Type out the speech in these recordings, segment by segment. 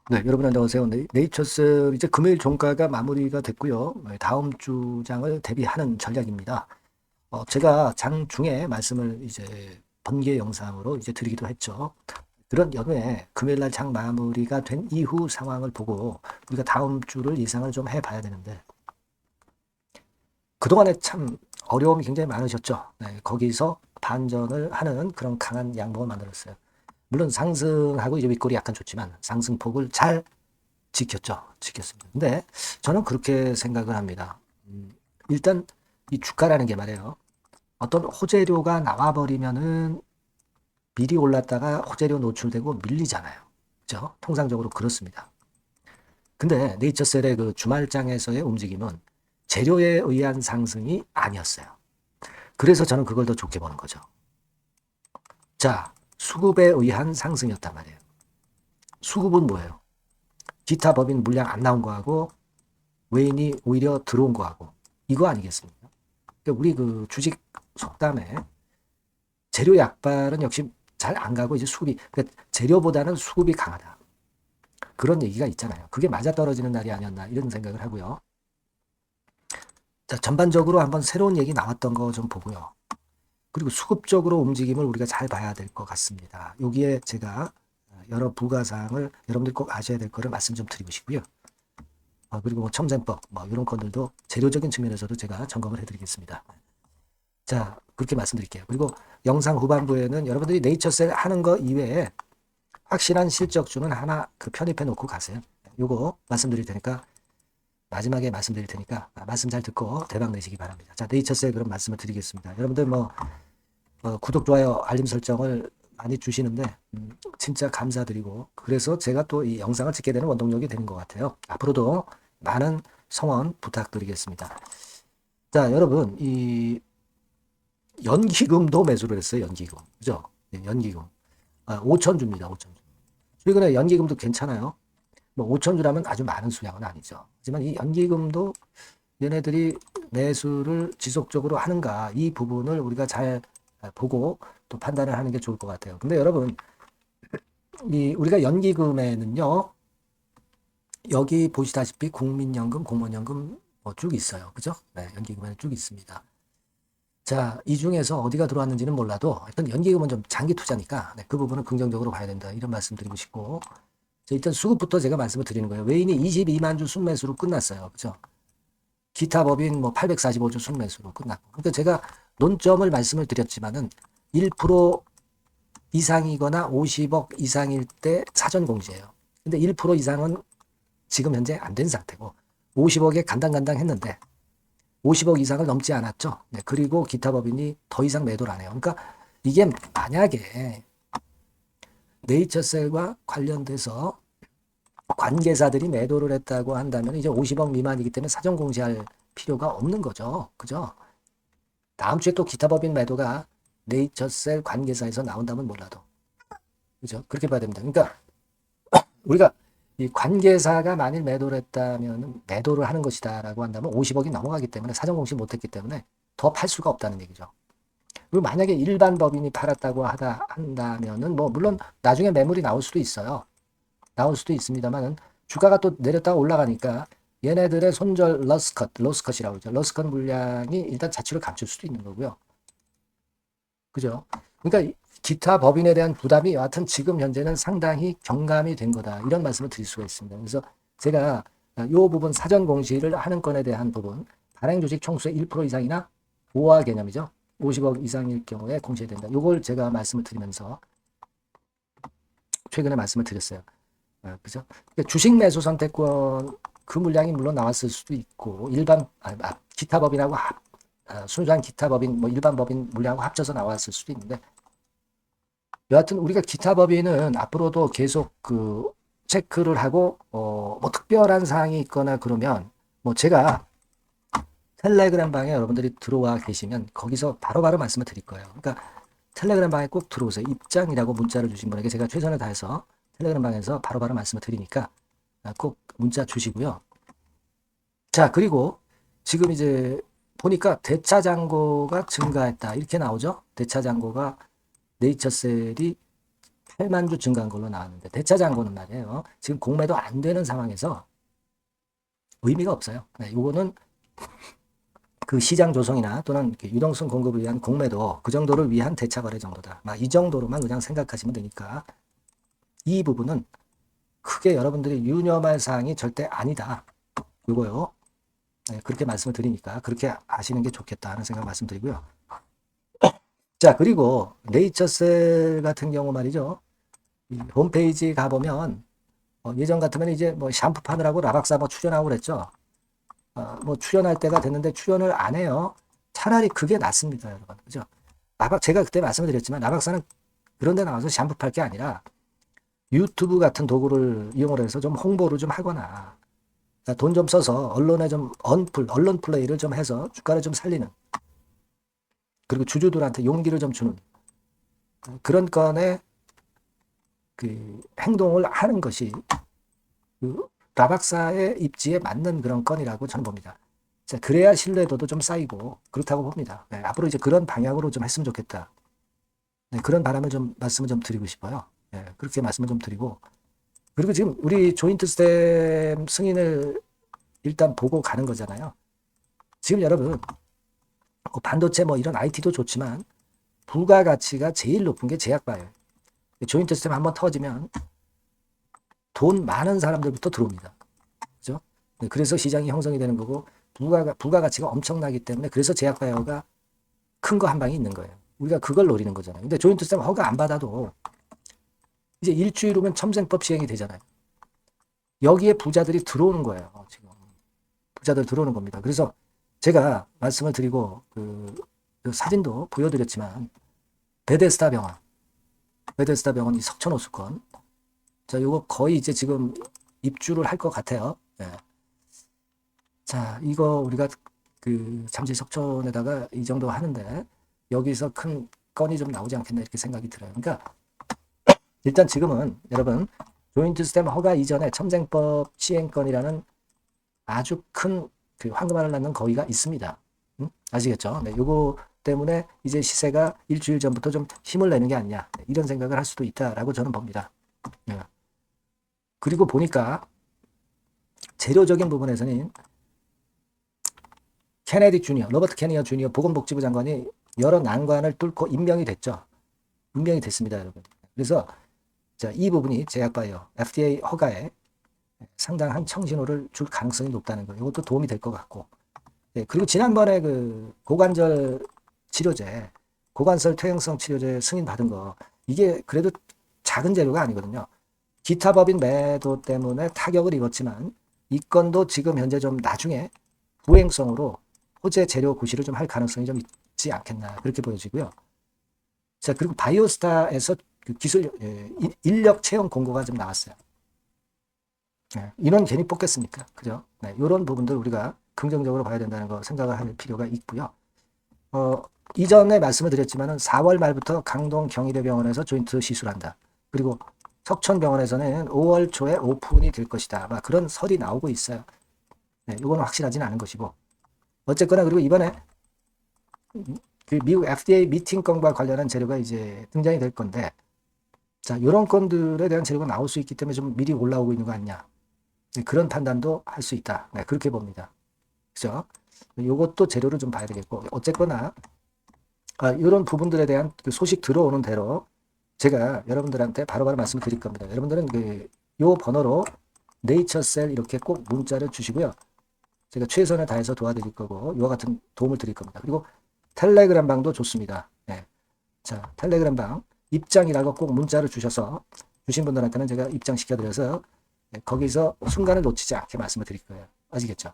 네, 여러분 안녕하세요. 네이처스 이제 금요일 종가가 마무리가 됐고요. 다음 주 장을 대비하는 전략입니다. 제가 장 중에 말씀을 이제 번개 영상으로 이제 드리기도 했죠. 그런 연후에 금요일 날 장 마무리가 된 이후 상황을 보고 우리가 다음 주를 예상을 좀 해봐야 되는데 그동안에 참 어려움이 굉장히 많으셨죠. 네, 거기서 반전을 하는 그런 강한 양봉을 만들었어요. 물론 상승하고 이제 윗골이 약간 좋지만 상승폭을 잘 지켰습니다. 근데 저는 그렇게 생각을 합니다. 일단 이 주가라는 게 말이에요. 어떤 호재료가 나와버리면은 미리 올랐다가 호재료 노출되고 밀리잖아요. 그죠? 통상적으로 그렇습니다. 근데 네이처셀의 그 주말장에서의 움직임은 재료에 의한 상승이 아니었어요. 그래서 저는 그걸 더 좋게 보는 거죠. 자, 수급에 의한 상승이었단 말이에요. 수급은 뭐예요? 기타 법인 물량 안 나온 거하고 외인이 오히려 들어온 거하고 이거 아니겠습니까? 그러니까 우리 그 주식 속담에 재료 약발은 역시 잘 안 가고 이제 수급이 그러니까 재료보다는 수급이 강하다. 그런 얘기가 있잖아요. 그게 맞아떨어지는 날이 아니었나 이런 생각을 하고요. 자, 전반적으로 한번 새로운 얘기 나왔던 거 좀 보고요. 그리고 수급적으로 움직임을 우리가 잘 봐야 될 것 같습니다. 여기에 제가 여러 부가사항을 여러분들 꼭 아셔야 될 거를 말씀 좀 드리고 싶고요. 그리고 뭐 첨셈법 뭐 이런 것들도 재료적인 측면에서도 제가 점검을 해드리겠습니다. 자, 그렇게 말씀드릴게요. 그리고 영상 후반부에는 여러분들이 네이처셀 하는 거 이외에 확실한 실적주는 하나 그 편입해 놓고 가세요. 요거 말씀드릴 테니까 마지막에 말씀드릴 테니까 말씀 잘 듣고 대박 내시기 바랍니다. 자, 네이처셀 그럼 말씀을 드리겠습니다. 여러분들 뭐 구독, 좋아요, 알림 설정을 많이 주시는데 진짜 감사드리고 그래서 제가 또 이 영상을 찍게 되는 원동력이 되는 것 같아요. 앞으로도 많은 성원 부탁드리겠습니다. 자, 여러분 이 연기금도 매수를 했어요. 연기금. 그죠? 네, 연기금. 5천 주입니다. 5천 주. 최근에 연기금도 괜찮아요. 뭐 5천 주라면 아주 많은 수량은 아니죠. 하지만 이 연기금도 얘네들이 매수를 지속적으로 하는가 이 부분을 우리가 잘 보고 또 판단을 하는 게 좋을 것 같아요. 근데 여러분 이 우리가 연기금에는요 여기 보시다시피 국민연금, 공무원연금 뭐쭉 있어요. 그죠? 네, 연기금에는 쭉 있습니다. 자, 이 중에서 어디가 들어왔는지는 몰라도 하여튼 연기금은 좀 장기 투자니까 네, 그 부분은 긍정적으로 봐야 된다. 이런 말씀 드리고 싶고 자, 일단 수급부터 제가 말씀을 드리는 거예요. 외인이 22만 주 순매수로 끝났어요. 그죠? 기타 법인 뭐 845주 순매수로 끝났고. 그러니까 제가 논점을 말씀을 드렸지만은 1% 이상이거나 50억 이상일 때 사전 공시예요. 근데 1% 이상은 지금 현재 안 된 상태고 50억에 간당간당 했는데 50억 이상을 넘지 않았죠. 네, 그리고 기타 법인이 더 이상 매도를 안 해요. 그러니까 이게 만약에 네이처셀과 관련돼서 관계사들이 매도를 했다고 한다면 이제 50억 미만이기 때문에 사전 공시할 필요가 없는 거죠. 그죠? 다음 주에 또 기타 법인 매도가 네이처셀 관계사에서 나온다면 몰라도. 그죠? 그렇게 봐야 됩니다. 그러니까 우리가 이 관계사가 만일 매도를 했다면 매도를 하는 것이다라고 한다면 50억이 넘어가기 때문에 사전 공시 못했기 때문에 더 팔 수가 없다는 얘기죠. 그리고 만약에 일반 법인이 팔았다고 한다면은 뭐 물론 나중에 매물이 나올 수도 있어요. 나올 수도 있습니다만은 주가가 또 내렸다가 올라가니까 얘네들의 손절 로스컷이라고 그러죠. 로스컷 물량이 일단 자취를 감출 수도 있는 거고요. 그죠? 그러니까 기타 법인에 대한 부담이 여하튼 지금 현재는 상당히 경감이 된 거다. 이런 말씀을 드릴 수가 있습니다. 그래서 제가 이 부분 사전 공시를 하는 건에 대한 부분 발행 주식 총수의 1% 이상이나 보호 개념이죠. 50억 이상일 경우에 공시해야 된다. 이걸 제가 말씀을 드리면서 최근에 말씀을 드렸어요. 그죠? 그러니까 주식 매수 선택권 그 물량이 물론 나왔을 수도 있고 일반 기타 법인하고 순수한 기타 법인 뭐 일반 법인 물량하고 합쳐서 나왔을 수도 있는데 여하튼 우리가 기타 법인은 앞으로도 계속 그 체크를 하고 뭐 특별한 사항이 있거나 그러면 뭐 제가 텔레그램 방에 여러분들이 들어와 계시면 거기서 바로바로 말씀을 드릴 거예요. 그러니까 텔레그램 방에 꼭 들어오세요. 입장이라고 문자를 주신 분에게 제가 최선을 다해서 텔레그램 방에서 바로바로 말씀을 드리니까 꼭 문자 주시고요. 자, 그리고 지금 이제 보니까 대차 잔고가 증가했다. 이렇게 나오죠. 대차 잔고가 네이처셀이 8만 주 증가한 걸로 나왔는데 대차장고는 말이에요. 지금 공매도 안 되는 상황에서 의미가 없어요. 네, 요거는 그 시장 조성이나 또는 유동성 공급을 위한 공매도 그 정도를 위한 대차 거래 정도다. 이 정도로만 그냥 생각하시면 되니까 이 부분은 크게 여러분들이 유념할 사항이 절대 아니다. 요거요. 네, 그렇게 말씀을 드리니까 그렇게 아시는 게 좋겠다 하는 생각 말씀드리고요. 자, 그리고 네이처셀 같은 경우 말이죠. 이 홈페이지 가보면 예전 같으면 이제 뭐 샴푸 파느라고 라박사 뭐 출연하고 그랬죠. 뭐 출연할 때가 됐는데 출연을 안 해요. 차라리 그게 낫습니다, 여러분. 그죠? 제가 그때 말씀을 드렸지만 라박사는 그런 데 나와서 샴푸 팔 게 아니라 유튜브 같은 도구를 이용을 해서 좀 홍보를 좀 하거나 돈 좀 써서 언론에 좀 언론 플레이를 좀 해서 주가를 좀 살리는, 그리고 주주들한테 용기를 좀 주는 그런 건에 그 행동을 하는 것이 그 라박사의 입지에 맞는 그런 건이라고 저는 봅니다. 자, 그래야 신뢰도도 좀 쌓이고 그렇다고 봅니다. 네, 앞으로 이제 그런 방향으로 좀 했으면 좋겠다. 네, 그런 바람을 좀 말씀을 좀 드리고 싶어요. 네, 그렇게 말씀을 좀 드리고, 그리고 지금 우리 조인트 스템 승인을 일단 보고 가는 거잖아요. 지금 여러분 반도체 뭐 이런 IT도 좋지만 부가가치가 제일 높은 게 제약바예요. 조인트 스템 한번 터지면 돈 많은 사람들부터 들어옵니다. 그죠? 네, 그래서 시장이 형성이 되는 거고 부가가치가 엄청나기 때문에 그래서 제약바이오가 큰 거 한 방이 있는 거예요. 우리가 그걸 노리는 거잖아요. 근데 조인트 스템 허가 안 받아도 이제 일주일 후면 첨생법 시행이 되잖아요. 여기에 부자들이 들어오는 거예요. 지금 부자들 들어오는 겁니다. 그래서 제가 말씀을 드리고 그 사진도 보여드렸지만 베데스다 병원 이 석천호수권, 자, 요거 거의 이제 지금 입주를 할 것 같아요. 네. 자, 이거 우리가 그 잠실 석촌에다가 이 정도 하는데 여기서 큰 건이 좀 나오지 않겠나 이렇게 생각이 들어요. 그러니까 일단 지금은 여러분 조인트 스템 허가 이전에 첨생법 시행권이라는 아주 큰 그 황금알을 낳는 거위가 있습니다. 아시겠죠? 네, 요거 때문에 이제 시세가 일주일 전부터 좀 힘을 내는 게 아니냐, 네, 이런 생각을 할 수도 있다라고 저는 봅니다. 네. 그리고 보니까 재료적인 부분에서는 로버트 케네디 주니어 보건복지부 장관이 여러 난관을 뚫고 임명이 됐죠. 임명이 됐습니다, 여러분. 그래서 자, 이 부분이 제약바이오 FDA 허가에 상당한 청신호를 줄 가능성이 높다는 거. 이것도 도움이 될 것 같고. 네, 그리고 지난번에 그 고관절 치료제, 고관절 퇴행성 치료제 승인 받은 거, 이게 그래도 작은 재료가 아니거든요. 기타 법인 매도 때문에 타격을 입었지만 이 건도 지금 현재 좀 나중에 후행성으로 호재 재료 구실을 좀 할 가능성이 좀 있지 않겠나 그렇게 보여지고요. 자, 그리고 바이오스타에서 그 기술 인력 채용 공고가 좀 나왔어요. 네, 인원 괜히 뽑겠습니까? 그죠? 네, 이런 부분들 우리가 긍정적으로 봐야 된다는 거 생각을 할 필요가 있고요. 이전에 말씀을 드렸지만은 4월 말부터 강동 경희대병원에서 조인트 시술한다. 그리고 석천병원에서는 5월 초에 오픈이 될 것이다. 그런 설이 나오고 있어요. 네, 이거는 확실하지는 않은 것이고. 어쨌거나 그리고 이번에 그 미국 FDA 미팅 건과 관련한 재료가 이제 등장이 될 건데, 자, 이런 건들에 대한 재료가 나올 수 있기 때문에 좀 미리 올라오고 있는 거 아니냐. 네, 그런 판단도 할 수 있다. 네, 그렇게 봅니다. 그죠? 요것도 재료를 좀 봐야 되겠고, 어쨌거나 이런 부분들에 대한 그 소식 들어오는 대로 제가 여러분들한테 바로바로 말씀을 드릴 겁니다. 여러분들은 요 번호로 네이처셀 이렇게 꼭 문자를 주시고요. 제가 최선을 다해서 도와드릴 거고 이와 같은 도움을 드릴 겁니다. 그리고 텔레그램 방도 좋습니다. 네. 자, 텔레그램 방 입장이라고 꼭 문자를 주셔서 주신 분들한테는 제가 입장시켜드려서 네, 거기서 순간을 놓치지 않게 말씀을 드릴 거예요. 아시겠죠?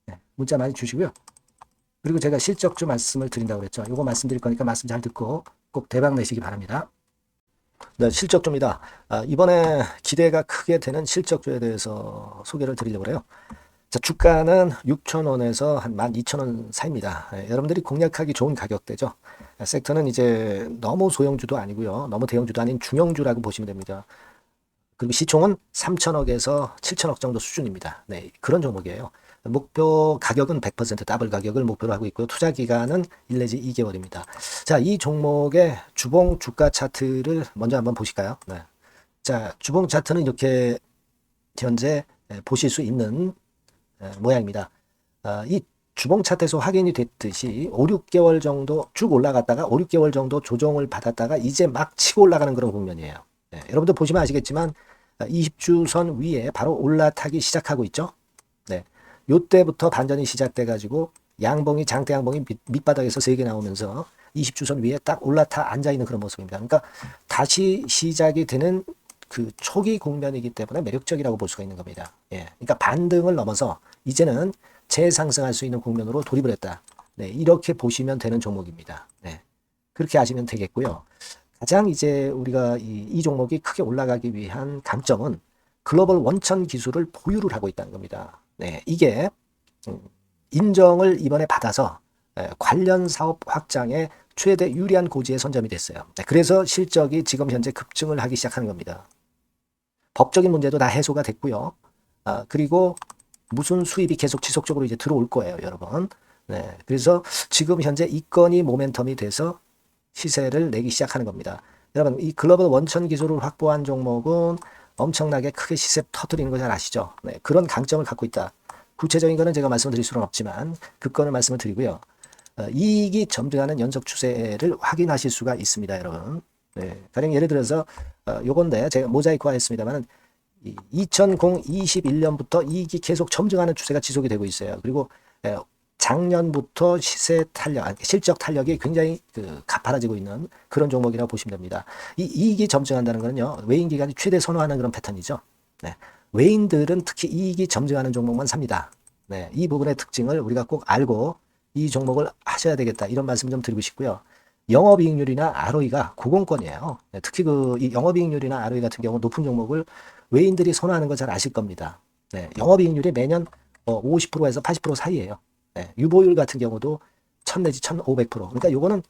네, 문자 많이 주시고요. 그리고 제가 실적주 말씀을 드린다고 그랬죠. 이거 말씀드릴 거니까 말씀 잘 듣고 꼭 대박 내시기 바랍니다. 네, 실적주입니다. 이번에 기대가 크게 되는 실적주에 대해서 소개를 드리려고 해요. 자, 주가는 6,000원에서 한 12,000원 사이입니다. 여러분들이 공략하기 좋은 가격대죠. 섹터는 이제 너무 소형주도 아니고요. 너무 대형주도 아닌 중형주라고 보시면 됩니다. 그리고 시총은 3,000억에서 7,000억 정도 수준입니다. 네, 그런 종목이에요. 목표 가격은 100% 더블 가격을 목표로 하고 있고요. 투자 기간은 1 내지 2개월입니다. 자, 이 종목의 주봉 주가 차트를 먼저 한번 보실까요? 네. 자, 주봉 차트는 이렇게 현재 보실 수 있는 모양입니다. 이 주봉 차트에서 확인이 됐듯이 5, 6개월 정도 쭉 올라갔다가 5, 6개월 정도 조정을 받았다가 이제 막 치고 올라가는 그런 국면이에요. 네, 여러분들 보시면 아시겠지만 20주선 위에 바로 올라타기 시작하고 있죠. 네, 요때부터 반전이 시작돼 가지고 양봉이 장대 양봉이 밑바닥에서 3개 나오면서 20주선 위에 딱 올라타 앉아 있는 그런 모습입니다. 그러니까 다시 시작이 되는 그 초기 국면이기 때문에 매력적이라고 볼 수가 있는 겁니다. 예, 그러니까 반등을 넘어서 이제는 재상승할 수 있는 국면으로 돌입을 했다. 네, 이렇게 보시면 되는 종목입니다. 네, 그렇게 하시면 되겠고요. 가장 이제 우리가 이 종목이 크게 올라가기 위한 강점은 글로벌 원천 기술을 보유를 하고 있다는 겁니다. 네, 이게 인정을 이번에 받아서 관련 사업 확장에 최대 유리한 고지에 선점이 됐어요. 네, 그래서 실적이 지금 현재 급증을 하기 시작하는 겁니다. 법적인 문제도 다 해소가 됐고요. 그리고 무슨 수입이 계속 지속적으로 이제 들어올 거예요, 여러분. 네, 그래서 지금 현재 이 건이 모멘텀이 돼서 시세를 내기 시작하는 겁니다. 여러분, 이 글로벌 원천 기술을 확보한 종목은 엄청나게 크게 시세 터뜨리는 거 잘 아시죠? 네, 그런 강점을 갖고 있다. 구체적인 거는 제가 말씀드릴 수는 없지만 그 건을 말씀을 드리고요. 이익이 점증하는 연속 추세를 확인하실 수가 있습니다, 여러분. 네, 가령 예를 들어서 요건데 제가 모자이크화 했습니다만 2021년부터 이익이 계속 점증하는 추세가 지속이 되고 있어요. 그리고 작년부터 시세 탄력, 실적 탄력이 굉장히 가파라지고 있는 그런 종목이라고 보시면 됩니다. 이 이익이 점증한다는 거는요, 외인 기관이 최대 선호하는 그런 패턴이죠. 네, 외인들은 특히 이익이 점증하는 종목만 삽니다. 네, 이 부분의 특징을 우리가 꼭 알고 이 종목을 하셔야 되겠다, 이런 말씀 좀 드리고 싶고요. 영업이익률이나 ROE가 고공권이에요. 네, 특히 이 영업이익률이나 ROE 같은 경우 높은 종목을 외인들이 선호하는 거 잘 아실 겁니다. 네, 영업이익률이 매년 50%에서 80% 사이에요. 네, 유보율 같은 경우도 1000 내지 1500%. 그러니까 요거는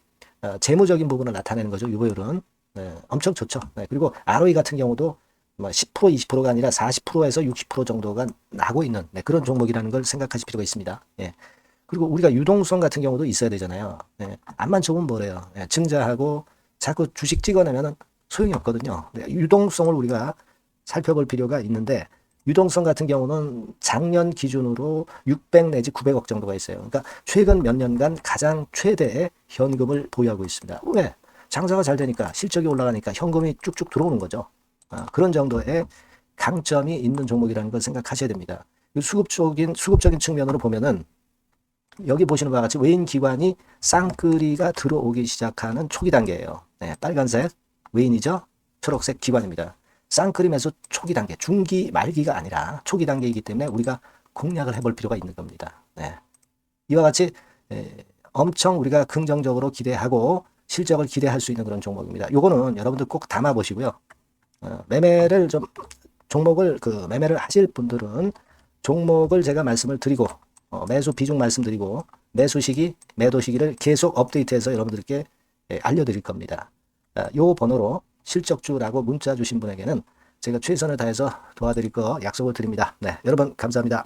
재무적인 부분을 나타내는 거죠. 유보율은. 네, 엄청 좋죠. 네, 그리고 ROE 같은 경우도 10% 20%가 아니라 40%에서 60% 정도가 나고 있는 그런 종목이라는 걸 생각하실 필요가 있습니다. 예. 그리고 우리가 유동성 같은 경우도 있어야 되잖아요. 예. 암만 좋으면 뭐래요. 예. 증자하고 자꾸 주식 찍어내면 소용이 없거든요. 네, 유동성을 우리가 살펴볼 필요가 있는데, 유동성 같은 경우는 작년 기준으로 600 내지 900억 정도가 있어요. 그러니까 최근 몇 년간 가장 최대의 현금을 보유하고 있습니다. 왜? 장사가 잘 되니까, 실적이 올라가니까 현금이 쭉쭉 들어오는 거죠. 그런 정도의 강점이 있는 종목이라는 걸 생각하셔야 됩니다. 수급적인 측면으로 보면은 여기 보시는 바와 같이 외인 기관이 쌍끌이가 들어오기 시작하는 초기 단계예요. 네, 빨간색 외인이죠. 초록색 기관입니다. 쌍끌이 매수 초기 단계, 중기 말기가 아니라 초기 단계이기 때문에 우리가 공략을 해볼 필요가 있는 겁니다. 네. 이와 같이 엄청 우리가 긍정적으로 기대하고 실적을 기대할 수 있는 그런 종목입니다. 요거는 여러분들 꼭 담아 보시고요. 매매를 좀 매매를 하실 분들은 종목을 제가 말씀을 드리고 매수 비중 말씀드리고 매수 시기, 매도 시기를 계속 업데이트해서 여러분들께 알려드릴 겁니다. 요 번호로 실적주라고 문자 주신 분에게는 제가 최선을 다해서 도와드릴 거 약속을 드립니다. 네, 여러분 감사합니다.